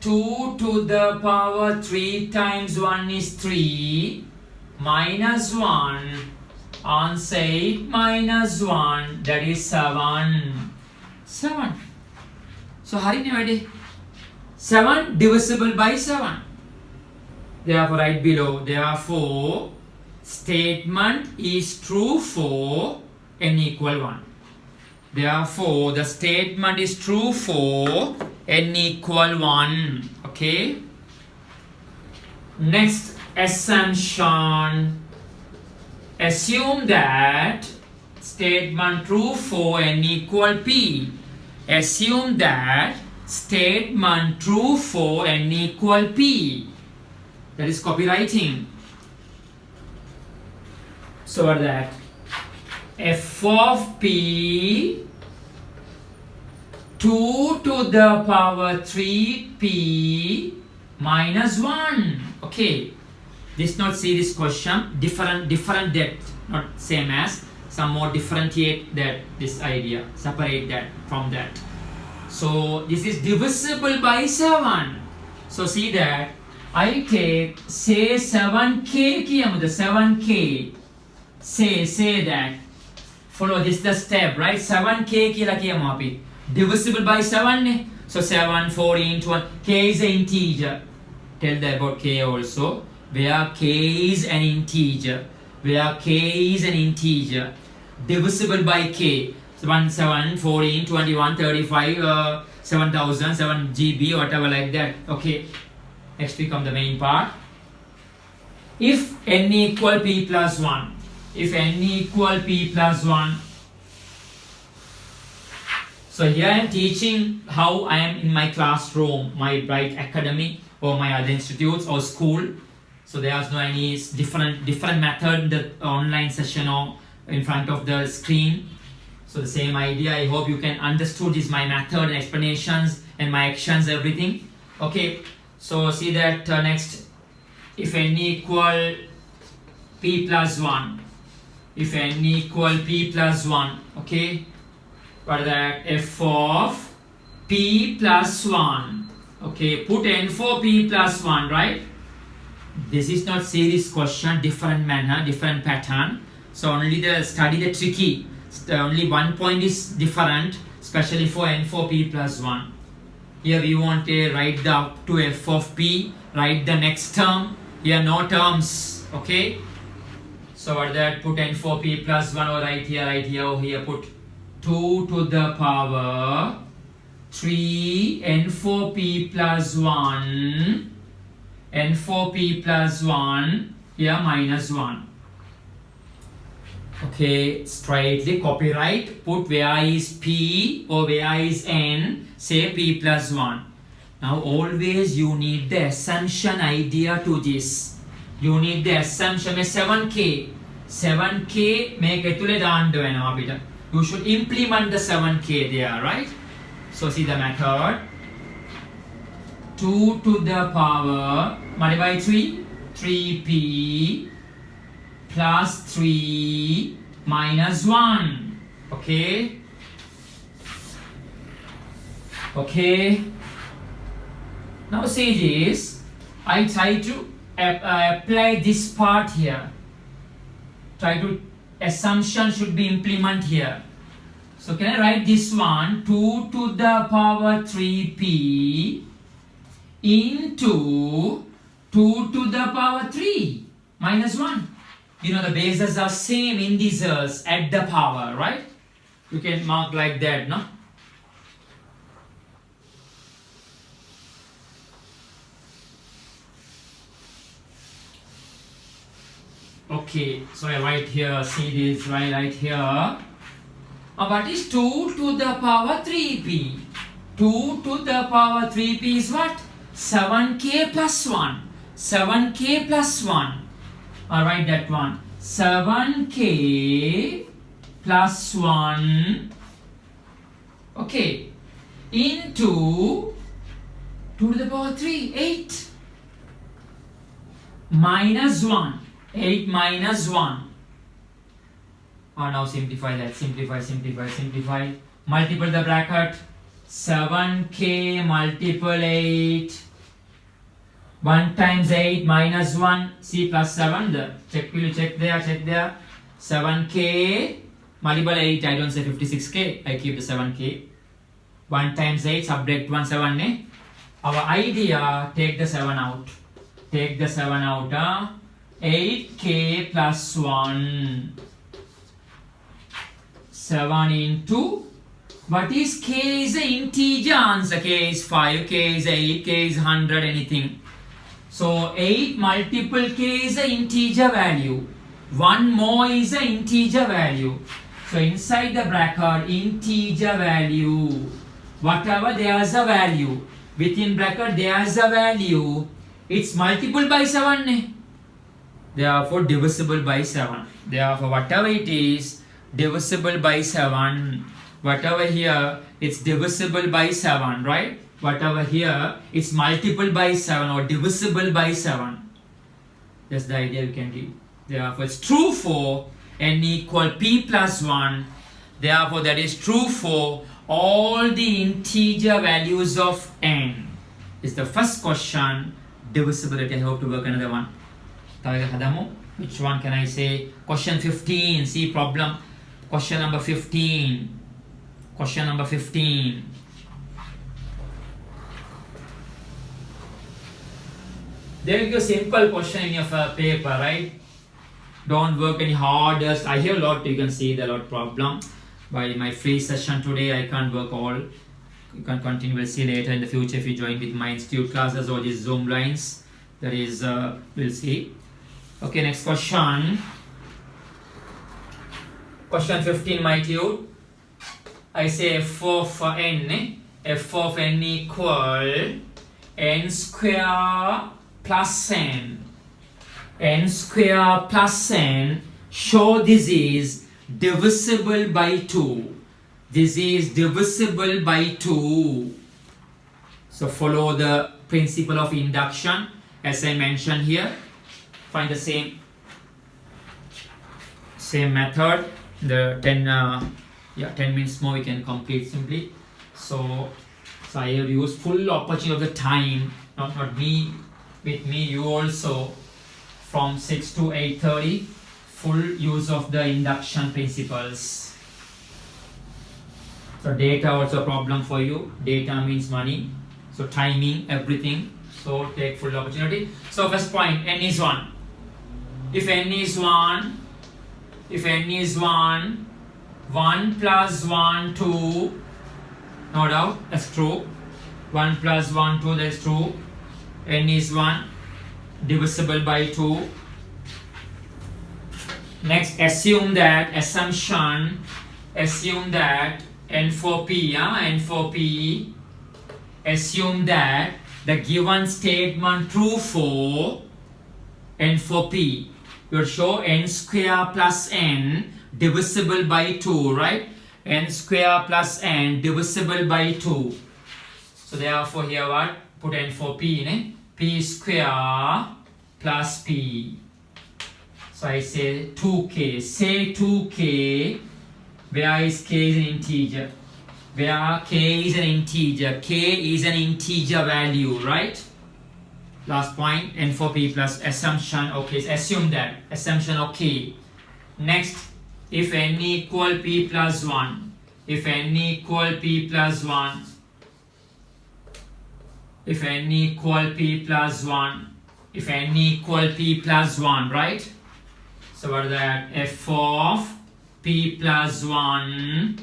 2 to the power 3 times 1 is 3, minus 1, answer 8 minus 1, that is 7. 7. So hari ne 7 divisible by 7. Therefore right below, therefore statement is true for n equal 1. Therefore the statement is true for n equal 1. Okay. Next assumption. Assume that statement true for n equal p. Assume that statement true for n equal p. That is copywriting. So what is that? F of P 2 to the power 3P minus 1. Okay. This not serious question. Different that, not same as. Some more differentiate that, this idea. Separate that from that. So this is divisible by 7. So see that I take, say 7k kiyamuda, 7k. Say that. Follow this the step, right? 7k kila kiyamu api. Divisible by 7 ne. So 7, 14, 20. K is an integer. Tell them about k also. Where k is an integer. Where k is an integer. Divisible by k. 1, 7, 14, 21, 35, 7000, 7 GB, whatever like that. Okay. Next we come the main part. If n equal p plus 1. If n equal p plus 1. So here I am teaching how I am in my classroom, my Bright Academy or my other institutes or school. So there is no any different method in the online session or in front of the screen. So the same idea. I hope you can understood this my method and explanations and my actions, everything. Okay. So see that next. If n equal p plus 1. If n equal p plus 1. Okay. What is that? F of p plus 1. Okay. Put n for p plus 1, right? This is not serious question. Different manner, different pattern. So only the study the tricky. Only one point is different, especially for n for p plus 1. Here we want to write the up to f of p, write the next term. Here no terms. Okay. So what that? Put n for p plus 1 or right here, or here put 2 to the power 3 n for p plus 1, n for p plus 1, here minus 1. Okay, straightly copyright, put where is p or where is n, say p plus 1. Now always you need the assumption idea to this. You need the assumption. 7k make etule daandu wenawa apita. You should implement the 7k there, right? So see the method. 2 to the power multiply by 3, 3p plus 3 minus 1. Okay. Okay. Now see this. I try to apply this part here. Try to assumption should be implement here. So can I write this one? 2 to the power 3p into 2 to the power 3 minus 1. You know the bases are same integers at the power, right? You can mark like that, no? Okay, so I write here, see this, right here. What is 2 to the power 3p? 2 to the power 3p is what? 7k plus 1. 7k plus 1. I'll write that one. 7k plus 1. Okay. Into 2 to the power 3. 8. Minus 1. 8 minus 1. Now simplify that. Simplify. Multiple the bracket. 7k multiple 8. 1 times 8 minus 1. C plus 7. Check there. 7k multiple 8. I don't say 56k. I keep the 7k. 1 times 8. Subtract 1 7. Our idea, take the 7 out. 8k plus 1. 7 into, what is k is an integer answer. K is 5, k is 8, k is 100, anything. So 8 multiple k is an integer value. 1 more is an integer value. So inside the bracket, integer value. Whatever there is a value. Within bracket there is a value. It's multiple by 7 ne? Therefore divisible by 7. Therefore whatever it is divisible by 7. Whatever here it's divisible by 7, right? Whatever here it's multiple by 7 or divisible by 7. That's the idea we can give. Therefore it's true for n equal p plus 1. Therefore that is true for all the integer values of n. Is the first question. Divisibility. I hope to work another one. Which one can I say? Question 15. See problem. Question number 15. Question number 15. There is a simple question in your paper, right? Don't work any harder. I have a lot. You can see the lot problem. By my free session today, I can't work all. You can continue. We'll see later in the future if you join with my institute classes or these Zoom lines. That is, we'll see. Okay, next question. Question 15, my dude. I say f of n. F of n equal n square plus n. N square plus n. Show this is divisible by 2. This is divisible by 2. So follow the principle of induction as I mentioned here. Find the same method. The 10 minutes more we can complete simply. So I have used full opportunity of the time. Not me, with me, you also. From 6 to 8:30, full use of the induction principles. So data also a problem for you. Data means money. So timing, everything. So take full opportunity. So first point, n is 1. If n is 1, 1 plus 1, 2. No doubt, that's true. 1 plus 1, 2, that's true. N is 1. Divisible by 2. Next, assume that n for p, assume that the given statement true for n for p. You will show n square plus n divisible by 2, right? N square plus n divisible by 2. So therefore here what? Put n for p, p square plus p. So I say 2k. Say 2k. Where is k is an integer? Where k is an integer? K is an integer value, right? Last point, n for p plus assumption. Okay, assume that. Assumption okay. Next, if n equal p plus 1. If n equal p plus 1. If n equal p plus 1. If n equal p plus 1, right? So what is that? F of p plus 1.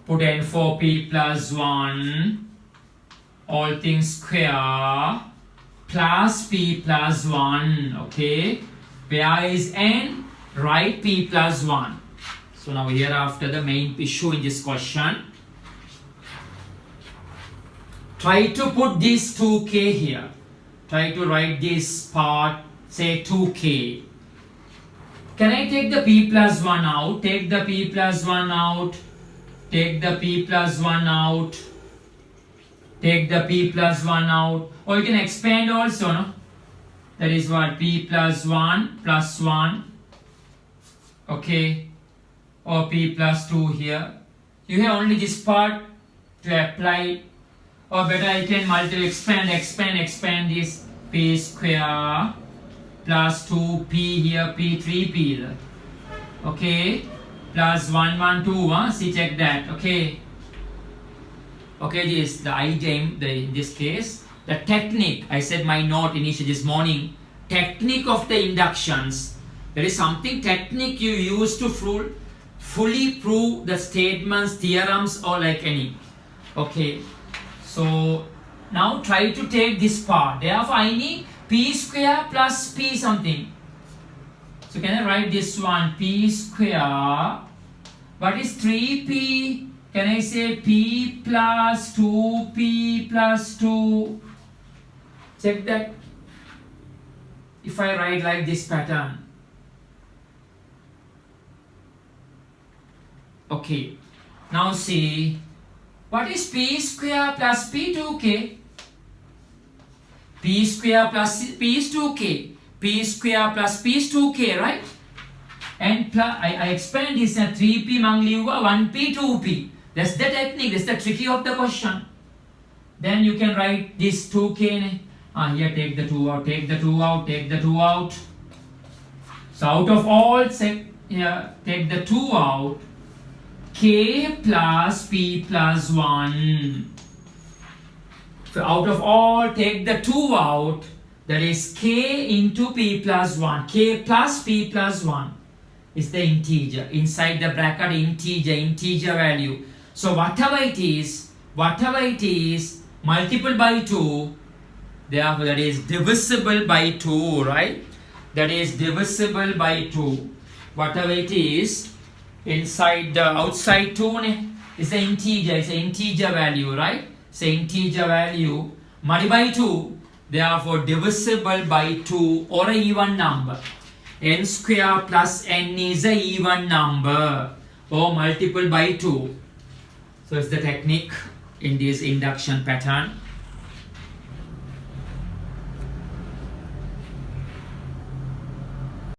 Put n for p plus 1. All things square plus p plus 1. Okay. Where is n? Write p plus 1. So now here after the main issue in this question. Try to put this 2k here. Try to write this part, say 2k. Can I take the p plus 1 out? Take the p plus 1 out. Take the p plus 1 out. Take the p plus 1 out. Or you can expand also, no? That is what? P plus 1 plus 1. Okay. Or p plus 2 here. You have only this part to apply. Or better I can expand this. P square plus 2p here, p 3p. Okay. Plus 1 1 2. See, check that. Okay. Okay, this the idea in this case. The technique, I said my note initially this morning. Technique of the inductions. There is something technique you use to fully prove the statements, theorems, or like any. Okay. So now try to take this part. Therefore, I need p square plus p something. So can I write this one? P square. What is 3p? Can I say p plus 2p plus 2? Check that. If I write like this pattern. Okay. Now see, what is p square plus p2k? P square plus p is 2k. P square plus p is 2k, right? And plus, I explained this in 3p mangliuva 1p 2p. That's the technique. That's the tricky of the question. Then you can write this 2k. Here take the 2 out, take the 2 out, take the 2 out. So out of all, here take the 2 out. K plus p plus 1. So out of all, take the 2 out. That is k into p plus 1. K plus p plus 1 is the integer. Inside the bracket, integer value. So whatever it is, multiple by 2. Therefore, that is divisible by 2, right? That is divisible by 2. Whatever it is, inside the outside 2 is an integer. It's an integer value, right? It's an integer value. Multiplied by 2. Therefore, divisible by 2 or an even number. N square plus n is an even number or multiple by 2. So, it's the technique in this induction pattern.